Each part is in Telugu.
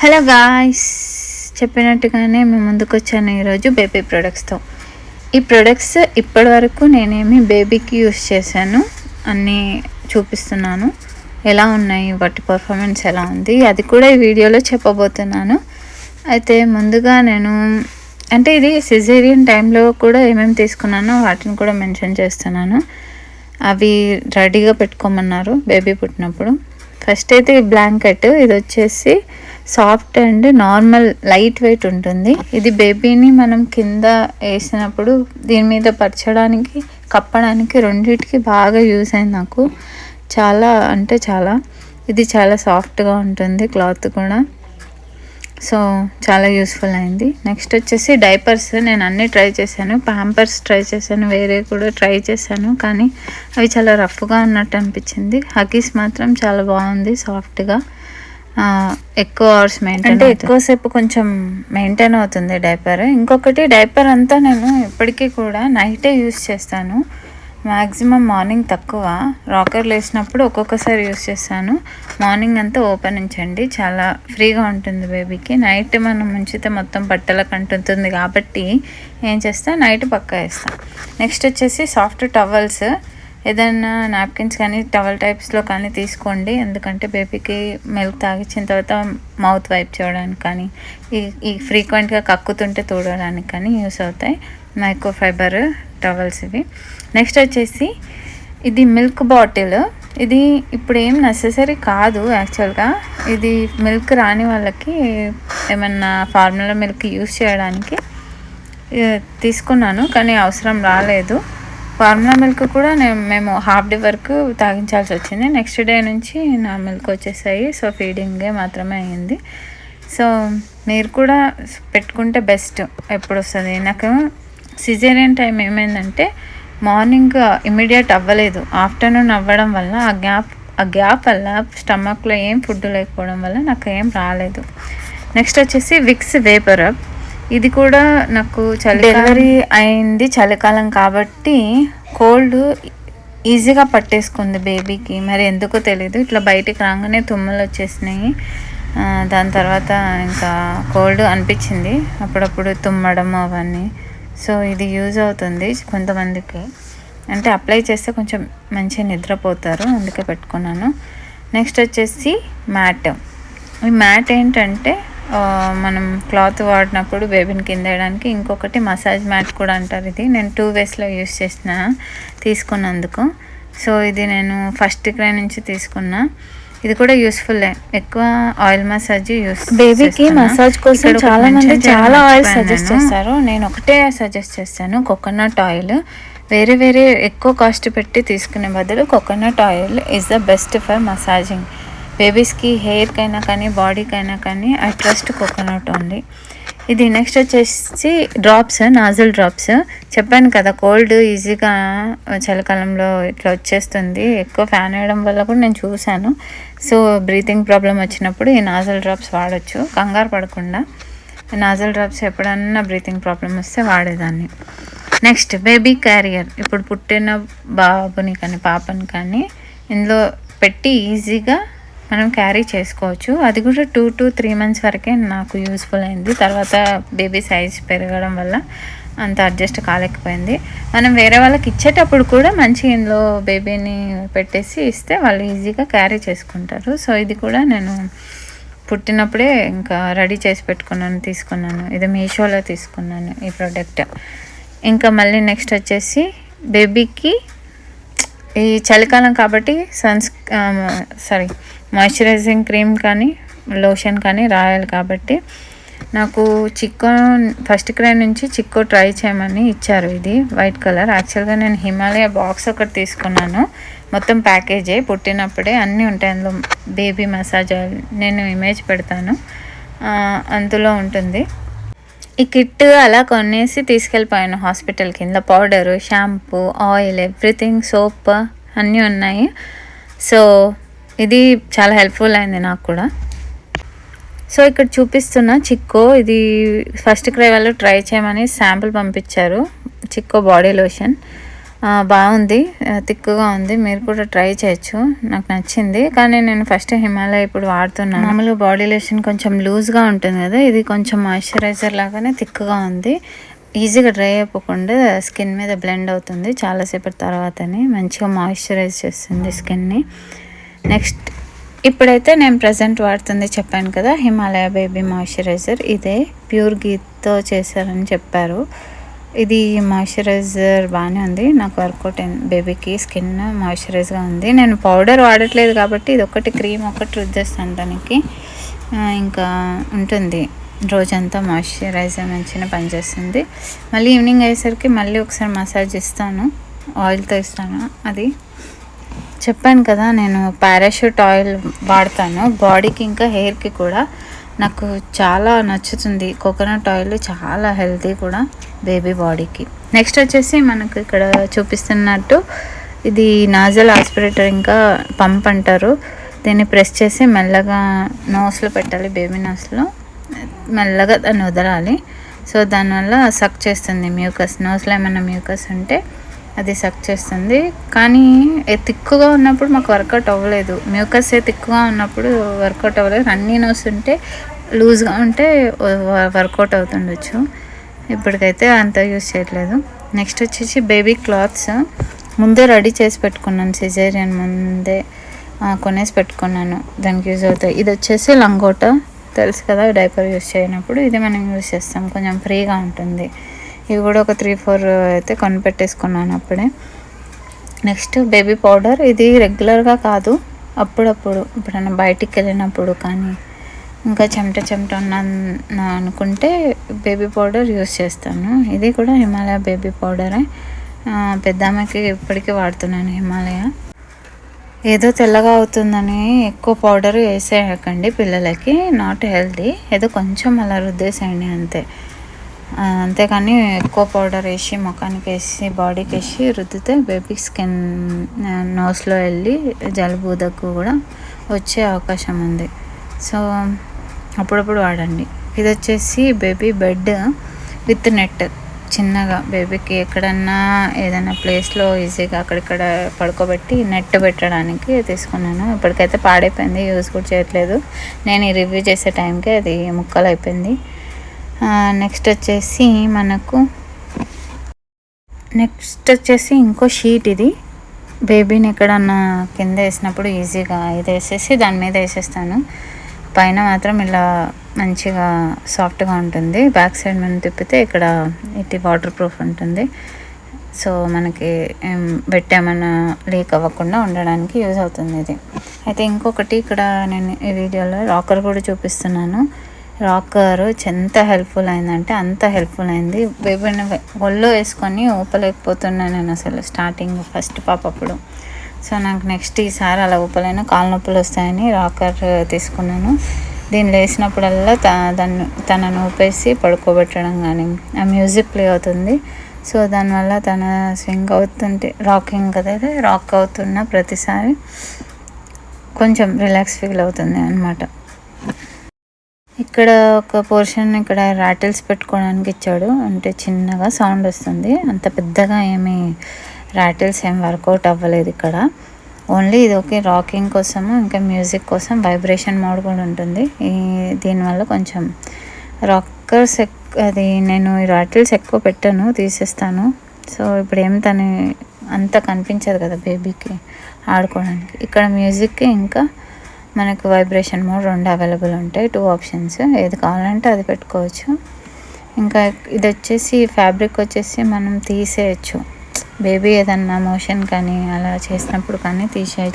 హలో గాయ్స్, చెప్పినట్టుగానే మేము ముందుకు వచ్చాను ఈరోజు బేబీ ప్రొడక్ట్స్తో. ఈ ప్రొడక్ట్స్ ఇప్పటి వరకు నేనేమి బేబీకి యూస్ చేశాను అన్నీ చూపిస్తున్నాను. ఎలా ఉన్నాయి, వాటి పర్ఫార్మెన్స్ ఎలా ఉంది, అది కూడా ఈ వీడియోలో చెప్పబోతున్నాను. అయితే ముందుగా నేను ఇది సిజేరియన్ టైంలో కూడా ఏమేమి తీసుకున్నానో వాటిని కూడా మెన్షన్ చేస్తున్నాను. అవి రెడీగా పెట్టుకోమన్నారు బేబీ పుట్టినప్పుడు. ఫస్ట్ అయితే ఈ బ్లాంకెట్, ఇది వచ్చేసి soft and normal light weight ఉంటుంది. ఇది బేబీని మనం కింద వేసినప్పుడు దీని మీద పరచడానికి, కప్పడానికి రెండింటికి బాగా యూస్ అయింది నాకు. చాలా ఇది చాలా సాఫ్ట్గా ఉంటుంది, క్లాత్ కూడా. సో చాలా యూస్ఫుల్ అయింది. నెక్స్ట్ వచ్చేసి డైపర్స్. నేను అన్నీ ట్రై చేశాను, ప్యాంపర్స్ ట్రై చేశాను, వేరే కూడా ట్రై చేశాను, కానీ అవి చాలా రఫ్గా ఉన్నట్టు అనిపించింది. హగీస్ మాత్రం చాలా బాగుంది, సాఫ్ట్గా. ఎక్కువ అవర్స్ ఎక్కువసేపు కొంచెం మెయింటైన్ అవుతుంది డైపర్. ఇంకొకటి, డైపర్ అంతా నేను ఇప్పటికీ కూడా నైటే యూస్ చేస్తాను. మ్యాక్సిమం మార్నింగ్ తక్కువ, రాకర్లు వేసినప్పుడు ఒక్కొక్కసారి యూస్ చేస్తాను. మార్నింగ్ అంతా ఓపెన్ ఉంచండి, చాలా ఫ్రీగా ఉంటుంది బేబీకి. నైట్ మనం ఉంచితే మొత్తం బట్టలకు అంటుతుంది కాబట్టి ఏం చేస్తా, నైట్ పక్కా వేస్తాను. నెక్స్ట్ వచ్చేసి సాఫ్ట్ టవల్స్. ఏదైనా నాప్కిన్స్ కానీ టవల్ టైప్స్లో కానీ తీసుకోండి, ఎందుకంటే బేబీకి మిల్క్ తాగించిన తర్వాత మౌత్ వైప్ చేయడానికి కానీ, ఈ ఫ్రీక్వెంట్గా కక్కుతుంటే తూడడానికి కానీ యూస్ అవుతాయి. మైక్రో ఫైబర్ టవల్స్ ఇవి. నెక్స్ట్ వచ్చేసి ఇది మిల్క్ బాటిల్. ఇది ఇప్పుడు ఏం నెససరీ కాదు యాక్చువల్గా. ఇది మిల్క్ రాని వాళ్ళకి ఏమన్నా ఫార్ములా మిల్క్ యూస్ చేయడానికి తీసుకున్నాను, కానీ అవసరం రాలేదు. ఫార్ములా మిల్క్ కూడా మేము హాఫ్ డే వరకు తాగించాల్సి వచ్చింది. నెక్స్ట్ డే నుంచి నా మిల్క్ వచ్చేసాయి. సో ఫీడింగే మాత్రమే అయ్యింది. సో మీరు కూడా పెట్టుకుంటే బెస్ట్. ఎప్పుడు వస్తుంది, నాకు సిజేరియన్ టైం ఏమైందంటే మార్నింగ్ ఇమ్మీడియట్ అవ్వలేదు, ఆఫ్టర్నూన్ అవ్వడం వల్ల ఆ గ్యాప్ వల్ల స్టమక్లో ఏం ఫుడ్ లేకపోవడం వల్ల నాకు ఏం రాలేదు. నెక్స్ట్ వచ్చేసి విక్స్ వేపర్ అప్. ఇది కూడా నాకు డెలివరీ అయింది చలికాలం కాబట్టి కోల్డ్ ఈజీగా పట్టేసుకుంది బేబీకి. మరి ఎందుకో తెలీదు, ఇట్లా బయటికి రాగానే తుమ్మలు వచ్చేసినాయి. దాని తర్వాత ఇంకా కోల్డ్ అనిపించింది, అప్పుడప్పుడు తుమ్మడం అవన్నీ. సో ఇది యూజ్ అవుతుంది కొంతమందికి, అంటే అప్లై చేస్తే కొంచెం మంచిగా నిద్రపోతారు, అందుకే పెట్టుకున్నాను. నెక్స్ట్ వచ్చేసి మ్యాట్. ఈ మ్యాట్ ఏంటంటే మనం క్లాత్ వాడినప్పుడు బేబీని కింద వేయడానికి. ఇంకొకటి మసాజ్ మ్యాట్ కూడా అంటారు. ఇది నేను 2 వేస్లో యూస్ చేసిన తీసుకున్నందుకు. సో ఇది నేను ఫస్ట్ క్రై నుంచి తీసుకున్నా. ఇది కూడా యూస్ఫుల్లే. ఎక్కువ ఆయిల్ మసాజ్ యూస్ బేబీకి మసాజ్ కోసం చాలా మంది చాలా ఆయిల్ సజెస్ట్ చేస్తారు. నేను ఒకటే సజెస్ట్ చేస్తాను, కోకోనట్ ఆయిల్. వేరే ఎక్కువ కాస్ట్ పెట్టి తీసుకునే బదులు coconut oil is the best for massaging. బేబీస్కి హెయిర్కైనా కానీ బాడీకైనా కానీ ఐ ట్రస్ట్ కోకోనట్ ఓన్లీ. ఇది నెక్స్ట్ వచ్చేసి డ్రాప్స్, నాజల్ డ్రాప్స్. చెప్పాను కదా, కోల్డ్ ఈజీగా చలికాలంలో ఇట్లా వచ్చేస్తుంది. ఎక్కువ ఫ్యాన్ వేయడం వల్ల కూడా నేను చూశాను. సో బ్రీతింగ్ ప్రాబ్లం వచ్చినప్పుడు ఈ నాజల్ డ్రాప్స్ వాడచ్చు, కంగారు పడకుండా. నాజల్ డ్రాప్స్ ఎప్పుడన్నా బ్రీతింగ్ ప్రాబ్లం వస్తే వాడేదాన్ని. Next baby carrier. ఇప్పుడు పుట్టిన బాబుని కానీ పాపని కానీ ఇందులో పెట్టి ఈజీగా మనం క్యారీ చేసుకోవచ్చు. అది కూడా 2 to 3 months వరకే నాకు యూస్ఫుల్ అయింది. తర్వాత బేబీ సైజ్ పెరగడం వల్ల అంత అడ్జస్ట్ కాలేకపోయింది. మనం వేరే వాళ్ళకి ఇచ్చేటప్పుడు కూడా మంచి ఇందులో బేబీని పెట్టేసి ఇస్తే వాళ్ళు ఈజీగా క్యారీ చేసుకుంటారు. సో ఇది కూడా నేను పుట్టినప్పుడే ఇంకా రెడీ చేసి తీసుకున్నాను. ఇది మీషోలో తీసుకున్నాను ఈ ప్రోడక్ట్. ఇంకా మళ్ళీ నెక్స్ట్ వచ్చేసి బేబీకి ఈ చలికాలం కాబట్టి మాయిశ్చరైజింగ్ క్రీమ్ కానీ లోషన్ కానీ రాయాలి కాబట్టి నాకు చిక్కో ఫస్ట్ క్రై నుంచి చిక్కో ట్రై చేయమని ఇచ్చారు. ఇది వైట్ కలర్. యాక్చువల్గా నేను హిమాలయ బాక్స్ ఒకటి తీసుకున్నాను, మొత్తం ప్యాకేజే. పుట్టినప్పుడే అన్నీ ఉంటాయి అందులో. బేబీ మసాజ్ ఆయిల్ నేను ఇమేజ్ పెడతాను, అందులో ఉంటుంది. ఈ కిట్ అలా కొనేసి తీసుకెళ్ళిపోయాను హాస్పిటల్కి. ఇందులో powder, shampoo, oil, everything, soap అన్నీ ఉన్నాయి. సో ఇది చాలా హెల్ప్ఫుల్ అయింది నాకు కూడా. సో ఇక్కడ చూపిస్తున్న చిక్కో, ఇది ఫస్ట్ క్రై వాళ్ళు ట్రై చేయమని శాంపుల్ పంపించారు. చిక్కో బాడీ లోషన్. బాగుంది, థిక్గా ఉంది. మీరు కూడా ట్రై చేయొచ్చు, నాకు నచ్చింది. కానీ నేను ఫస్ట్ హిమాలయ ఇప్పుడు వాడుతున్నాను. మామూలుగా బాడీ లోషన్ కొంచెం లూజ్గా ఉంటుంది కదా, ఇది కొంచెం మాయిశ్చరైజర్ లాగానే థిక్గా ఉంది. ఈజీగా డ్రై అయిపోకుండా స్కిన్ మీద బ్లెండ్ అవుతుంది. చాలాసేపటి తర్వాతనే మంచిగా మాయిశ్చరైజ్ చేస్తుంది స్కిన్ని. నెక్స్ట్ ఇప్పుడైతే నేను ప్రజెంట్ వాడుతుంది చెప్పాను కదా, హిమాలయ బేబీ మాయిశ్చరైజర్. ఇదే ప్యూర్ గీతో చేశారని చెప్పారు. ఇది మాయిశ్చరైజర్ బాగానే ఉంది, నాకు వర్కౌట్ అయింది. బేబీకి స్కిన్ మాయిశ్చరైజ్గా ఉంది. నేను పౌడర్ వాడట్లేదు కాబట్టి ఇది ఒకటి క్రీమ్ ఒకటి రుద్దేస్తాను దానికి, ఇంకా ఉంటుంది రోజంతా మాయిశ్చరైజర్ మంచిగా పనిచేస్తుంది. మళ్ళీ ఈవినింగ్ అయ్యేసరికి మళ్ళీ ఒకసారి మసాజ్ ఇస్తాను, ఆయిల్తో ఇస్తాను. అది చెప్పాను కదా, నేను పారాషూట్ ఆయిల్ వాడతాను బాడీకి ఇంకా హెయిర్కి కూడా. నాకు చాలా నచ్చుతుంది కోకోనట్ ఆయిల్, చాలా హెల్తీ కూడా బేబీ బాడీకి. నెక్స్ట్ వచ్చేసి మనకు ఇక్కడ చూపిస్తున్నట్టు ఇది నాజల్ ఆస్పిరేటర్, ఇంకా పంప్ అంటారు. దీన్ని ప్రెస్ చేసి మెల్లగా నోస్లో పెట్టాలి, బేబీ నోస్లో మెల్లగా దాన్ని వదలాలి. సో దానివల్ల సక్ చేస్తుంది మ్యూకస్, నోస్లో ఏమైనా మ్యూకస్ ఉంటే అది సక్ చేస్తుంది. కానీ తిక్కుగా ఉన్నప్పుడు మాకు వర్కౌట్ అవ్వలేదు, మ్యూకస్ తిక్కుగా ఉన్నప్పుడు వర్కౌట్ అవ్వలేదు. రన్నీ నోస్ ఉంటే లూజ్గా ఉంటే వర్కౌట్ అవుతుండొచ్చు. ఇప్పటికైతే అంత యూస్ చేయట్లేదు. నెక్స్ట్ వచ్చేసి బేబీ క్లాత్స్ ముందే రెడీ చేసి పెట్టుకున్నాను, సిజేరియన్ ముందే కొనేసి పెట్టుకున్నాను, దానికి యూజ్ అవుతాయి. ఇది వచ్చేసి లంగోట, తెలుసు కదా డైపర్ యూస్ చేయనప్పుడు ఇది మనం యూస్ చేస్తాం, కొంచెం ఫ్రీగా ఉంటుంది. ఇవి కూడా ఒక 3-4 అయితే కొనిపెట్టేసుకున్నాను అప్పుడే. నెక్స్ట్ బేబీ పౌడర్, ఇది రెగ్యులర్గా కాదు, అప్పుడప్పుడు ఎప్పుడైనా బయటికి వెళ్ళినప్పుడు కానీ ఇంకా చెమట ఉన్న అనుకుంటే బేబీ పౌడర్ యూస్ చేస్తాను. ఇది కూడా హిమాలయ బేబీ పౌడరే, పెద్దమ్మకి ఇప్పటికీ వాడుతున్నాను హిమాలయ. ఏదో తెల్లగా అవుతుందని ఎక్కువ పౌడర్ వేసేయకండి పిల్లలకి, నాట్ హెల్తీ. ఏదో కొంచెం అలా రుద్దేసేయండి అంతే, అంతేకాని ఎక్కువ పౌడర్ వేసి ముఖానికి వేసి బాడీకి వేసి రుద్దితే బేబీ స్కిన్ నోస్లో వెళ్ళి జలుబు దగ్గు కూడా వచ్చే అవకాశం ఉంది. సో అప్పుడప్పుడు వాడండి. ఇది వచ్చేసి బేబీ బెడ్ విత్ నెట్, చిన్నగా బేబీకి ఎక్కడన్నా ఏదైనా ప్లేస్లో ఈజీగా అక్కడిక్కడ పడుకోబెట్టి నెట్ పెట్టడానికి తీసుకున్నాను. ఇప్పటికైతే పాడైపోయింది, యూజ్ కూడా చేయట్లేదు. నేను ఈ రివ్యూ చేసే టైంకి అది ముక్కలు అయిపోయింది. నెక్స్ట్ వచ్చేసి ఇంకో షీట్, ఇది బేబీని ఎక్కడన్నా కింద వేసినప్పుడు ఈజీగా ఇది వేసేసి దాని మీద వేసేస్తాను. పైన మాత్రం ఇలా మంచిగా సాఫ్ట్గా ఉంటుంది, బ్యాక్ సైడ్ మనం తిప్పితే ఇక్కడ ఇది వాటర్ ప్రూఫ్ ఉంటుంది. సో మనకి బెడ్ ఏమైనా లీక్ అవ్వకుండా ఉండడానికి యూజ్ అవుతుంది ఇది. అయితే ఇంకొకటి ఇక్కడ నేను ఈ వీడియోలో రాకర్ కూడా చూపిస్తున్నాను. రాకర్ ఎంత హెల్ప్ఫుల్ అయిందంటే అంత హెల్ప్ఫుల్ అయింది. బేబీని ఒళ్ళో వేసుకొని ఊపలేకపోతున్నాను నేను అసలు, స్టార్టింగ్ ఫస్ట్ పాప అప్పుడు. సో నాకు నెక్స్ట్ ఈసారి అలా ఊపలేను, కాళ్ళ నొప్పులు వస్తాయని రాకర్ తీసుకున్నాను. దీన్ని లేసినప్పుడల్లా తనను ఊపేసి పడుకోబెట్టడం కానీ, ఆ మ్యూజిక్ ప్లే అవుతుంది. సో దానివల్ల తన స్వింగ్ అవుతుంటే రాకింగ్ కదా, రాక్ అవుతున్న ప్రతిసారి కొంచెం రిలాక్స్ ఫీల్ అవుతుంది అన్నమాట. ఇక్కడ ఒక పోర్షన్ ఇక్కడ రాటిల్స్ పెట్టుకోవడానికి ఇచ్చాడు, అంటే చిన్నగా సౌండ్ వస్తుంది, అంత పెద్దగా ఏమీ రాటిల్స్ ఏం వర్కౌట్ అవ్వలేదు ఇక్కడ. ఓన్లీ ఇది ఓకే రాకింగ్ కోసము, ఇంకా మ్యూజిక్ కోసం వైబ్రేషన్ మోడ్ కూడా ఉంటుంది. దీనివల్ల కొంచెం రాకర్స్ అది నేను ఈ రాటిల్స్ ఎక్కువ పెట్టాను, తీసేస్తాను. సో ఇప్పుడు ఏం తను అంత కనిపించదు కదా బేబీకి ఆడుకోవడానికి. ఇక్కడ మ్యూజిక్ ఇంకా మనకు వైబ్రేషన్ మోడ్ 2 అవైలబుల్ ఉంటాయి, 2 ఆప్షన్స్, ఏది కావాలంటే అది పెట్టుకోవచ్చు. ఇంకా ఇది వచ్చేసి ఫ్యాబ్రిక్ వచ్చేసి మనం తీసేయచ్చు, బేబీ ఏదన్నా మోషన్ కానీ అలా చేసినప్పుడు కానీ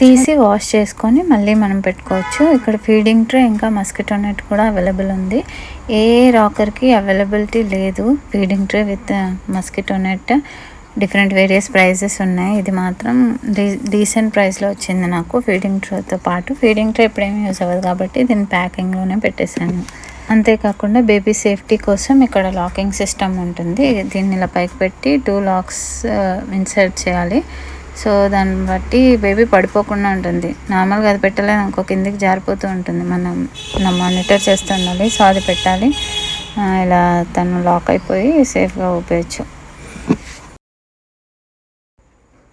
తీసి వాష్ చేసుకొని మళ్ళీ మనం పెట్టుకోవచ్చు. ఇక్కడ ఫీడింగ్ ట్రే ఇంకా మస్కిటో నెట్ కూడా అవైలబుల్ ఉంది. ఏ రాకర్కి అవైలబిలిటీ లేదు feeding tray with mosquito net, different various prices ఉన్నాయి. ఇది మాత్రం డీసెంట్ ప్రైస్లో వచ్చింది నాకు ఫీడింగ్ ట్రేతో పాటు. ఫీడింగ్ ట్రే ఎప్పుడేమీ యూజ్ అవ్వదు కాబట్టి దీన్ని ప్యాకింగ్లోనే పెట్టేశాను. అంతేకాకుండా బేబీ సేఫ్టీ కోసం ఇక్కడ లాకింగ్ సిస్టమ్ ఉంటుంది. దీన్ని ఇలా పైకి పెట్టి 2 లాక్స్ ఇన్సర్ట్ చేయాలి. సో దాన్ని బట్టి బేబీ పడిపోకుండా ఉంటుంది. నార్మల్గా అది పెట్టలేదు ఇంకో కిందికి జారిపోతూ ఉంటుంది, మనం మానిటర్ చేస్తూ ఉండాలి. సో అది పెట్టాలి, ఇలా తను లాక్ అయిపోయి సేఫ్గా ఊపేయచ్చు.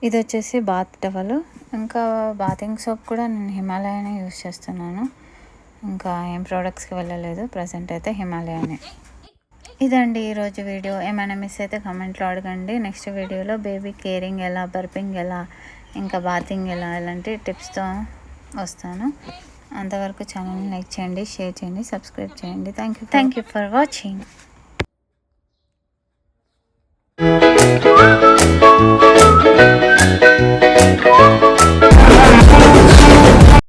ఇది వచ్చేసి బాత్ టవల్. ఇంకా బాతింగ్ సోప్ కూడా నేను హిమాలయానే యూస్ చేస్తున్నాను. ఇంకా ఏం ప్రోడక్ట్స్కి వెళ్ళలేదు, ప్రజెంట్ అయితే హిమాలయానే. ఇదండి ఈరోజు వీడియో. ఏమైనా మిస్ అయితే కామెంట్లో అడగండి. నెక్స్ట్ వీడియోలో బేబీ కేరింగ్ ఎలా, బర్పింగ్ ఎలా, ఇంకా బాతింగ్ ఎలా, ఇలాంటి టిప్స్తో వస్తాను. అంతవరకు ఛానల్ని లైక్ చేయండి, షేర్ చేయండి, సబ్స్క్రైబ్ చేయండి. Thank you for watching.